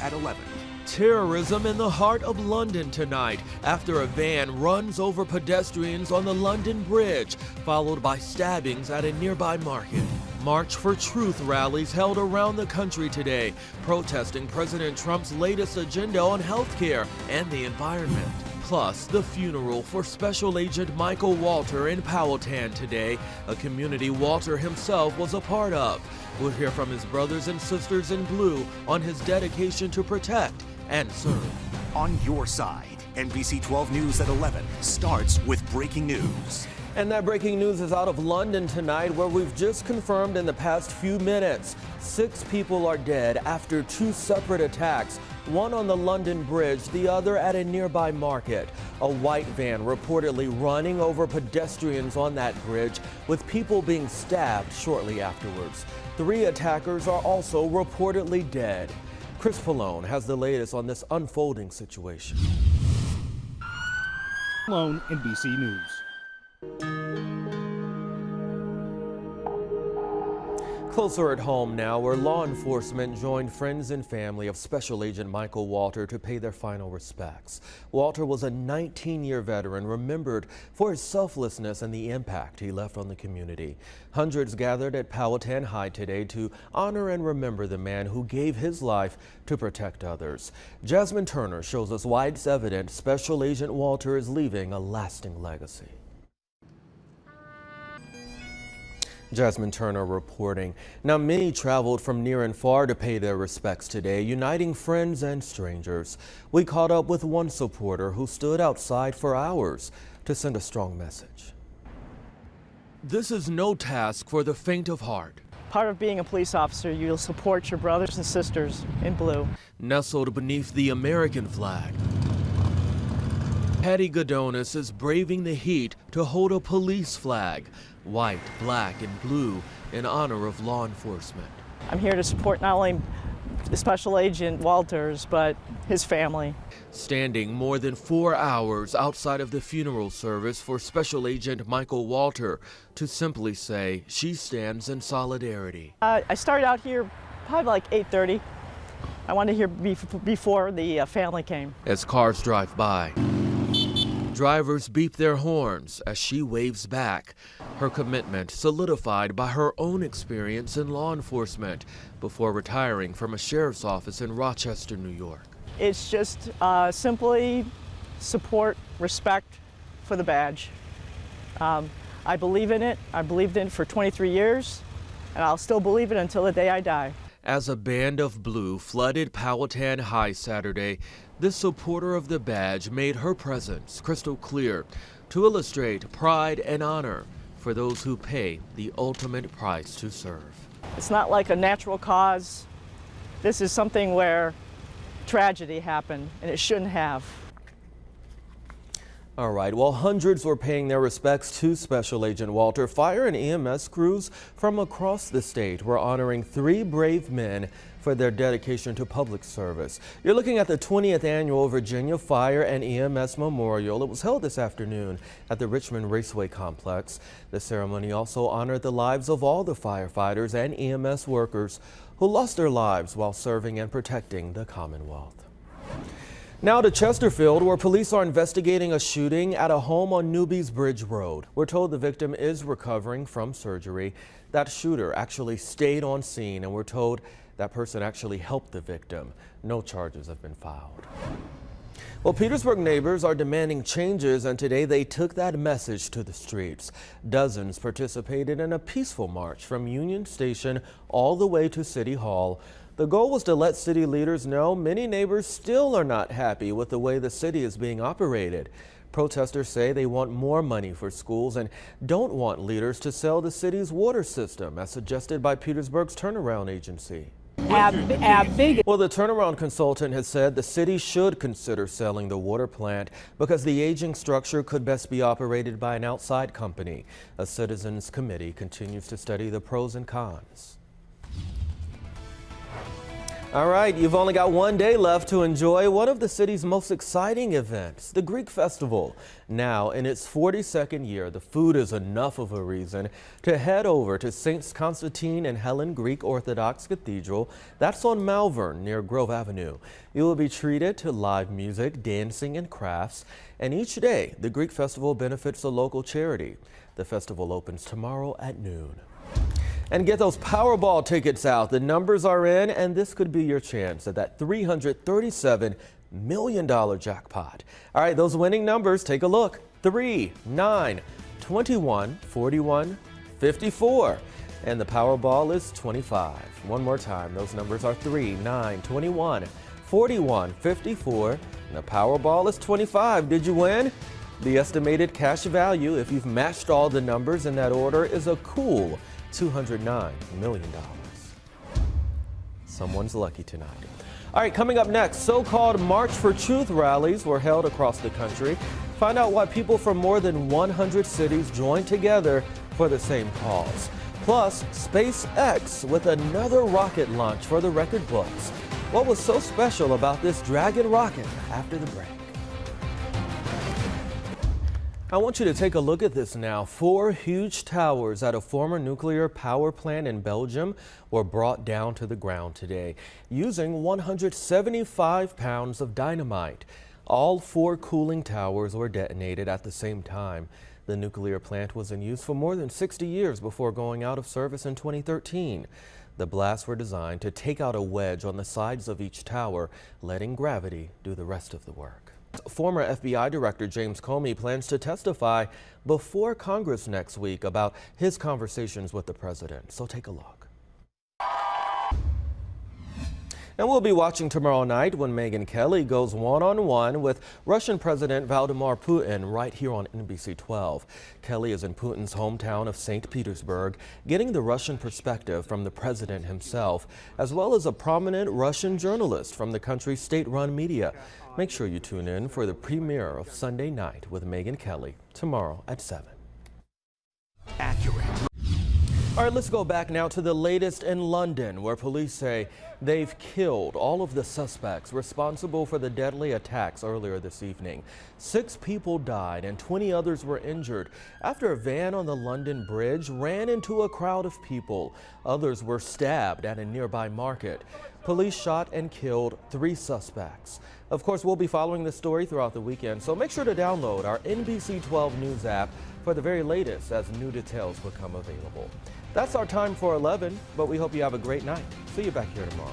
at 11. Terrorism in the heart of London tonight after a van runs over pedestrians on the London Bridge, followed by stabbings at a nearby market. March for Truth rallies held around the country today, protesting President Trump's latest agenda on healthcare and the environment. Plus, the funeral for Special Agent Michael Walter in Powhatan today, a community Walter himself was a part of. We'll hear from his brothers and sisters in blue on his dedication to protect and serve. On your side, NBC 12 News at 11 starts with breaking news. And that breaking news is out of London tonight, where we've just confirmed in the past few minutes 6 people are dead after 2 separate attacks, one on the London Bridge, the other at a nearby market. A white van reportedly running over pedestrians on that bridge, with people being stabbed shortly afterwards. 3 attackers are also reportedly dead. Chris Pallone has the latest on this unfolding situation. Pallone, NBC News. Closer at home now, where law enforcement joined friends and family of Special Agent Michael Walter to pay their final respects. Walter was a 19-year veteran, remembered for his selflessness and the impact he left on the community. Hundreds gathered at Powhatan High today to honor and remember the man who gave his life to protect others. Jasmine Turner shows us why it's evident Special Agent Walter is leaving a lasting legacy. Jasmine Turner reporting. Now, many traveled from near and far to pay their respects today, uniting friends and strangers. We caught up with one supporter who stood outside for hours to send a strong message. This is no task for the faint of heart. Part of being a police officer, you'll support your brothers and sisters in blue. Nestled beneath the American flag, Patty Godonis is braving the heat to hold a police flag, white, black, and blue, in honor of law enforcement. I'm here to support not only Special Agent Walters, but his family. Standing more than 4 hours outside of the funeral service for Special Agent Michael Walter to simply say she stands in solidarity. I started out here probably like 8:30. I wanted to hear before the family came. As cars drive by, drivers beep their horns as she waves back, her commitment solidified by her own experience in law enforcement before retiring from a sheriff's office in Rochester, New York. It's just simply support, respect for the badge. I believe in it. I believed in it for 23 years, and I'll still believe it until the day I die. As a band of blue flooded Powhatan High Saturday, this supporter of the badge made her presence crystal clear to illustrate pride and honor for those who pay the ultimate price to serve. It's not like a natural cause. This is something where tragedy happened, and it shouldn't have. All right, while hundreds were paying their respects to Special Agent Walter, fire and EMS crews from across the state were honoring 3 brave men for their dedication to public service. You're looking at the 20th annual Virginia Fire and EMS Memorial. It was held this afternoon at the Richmond Raceway Complex. The ceremony also honored the lives of all the firefighters and EMS workers who lost their lives while serving and protecting the Commonwealth. Now to Chesterfield, where police are investigating a shooting at a home on Newby's Bridge Road. We're told the victim is recovering from surgery. That shooter actually stayed on scene, and we're told that person actually helped the victim. No charges have been filed. Well, Petersburg neighbors are demanding changes, and today they took that message to the streets. Dozens participated in a peaceful march from Union Station all the way to City Hall. The goal was to let city leaders know many neighbors still are not happy with the way the city is being operated. Protesters say they want more money for schools and don't want leaders to sell the city's water system, as suggested by Petersburg's turnaround agency. Well, the turnaround consultant has said the city should consider selling the water plant because the aging structure could best be operated by an outside company. A citizens committee continues to study the pros and cons. All right, you've only got one day left to enjoy one of the city's most exciting events, the Greek Festival. Now, in its 42nd year, the food is enough of a reason to head over to St. Constantine and Helen Greek Orthodox Cathedral. That's on Malvern near Grove Avenue. You will be treated to live music, dancing, and crafts. And each day, the Greek Festival benefits a local charity. The festival opens tomorrow at noon. And get those Powerball tickets out. The numbers are in, and this could be your chance at that $337 million jackpot. All right, those winning numbers, take a look. 3, 9, 21, 41, 54. And the Powerball is 25. One more time, those numbers are 3, 9, 21, 41, 54. And the Powerball is 25. Did you win? The estimated cash value, if you've matched all the numbers in that order, is a cool $209 million. Someone's lucky tonight. All right, coming up next, so-called March for Truth rallies were held across the country. Find out why people from more than 100 cities joined together for the same cause. Plus, SpaceX with another rocket launch for the record books. What was so special about this Dragon rocket? After the break. I want you to take a look at this now. 4 huge towers at a former nuclear power plant in Belgium were brought down to the ground today using 175 pounds of dynamite. All 4 cooling towers were detonated at the same time. The nuclear plant was in use for more than 60 years before going out of service in 2013. The blasts were designed to take out a wedge on the sides of each tower, letting gravity do the rest of the work. Former FBI Director James Comey plans to testify before Congress next week about his conversations with the president. So take a look. And we'll be watching tomorrow night when Megyn Kelly goes one-on-one with Russian President Vladimir Putin right here on NBC 12. Kelly is in Putin's hometown of St. Petersburg, getting the Russian perspective from the president himself, as well as a prominent Russian journalist from the country's state-run media. Make sure you tune in for the premiere of Sunday Night with Megyn Kelly tomorrow at 7. Accurate. All right, let's go back now to the latest in London, where police say they've killed all of the suspects responsible for the deadly attacks earlier this evening. 6 people died and 20 others were injured after a van on the London Bridge ran into a crowd of people. Others were stabbed at a nearby market. Police shot and killed 3 suspects. Of course, we'll be following this story throughout the weekend, so make sure to download our NBC 12 News app for the very latest as new details become available. That's our time for 11, but we hope you have a great night. See you back here tomorrow.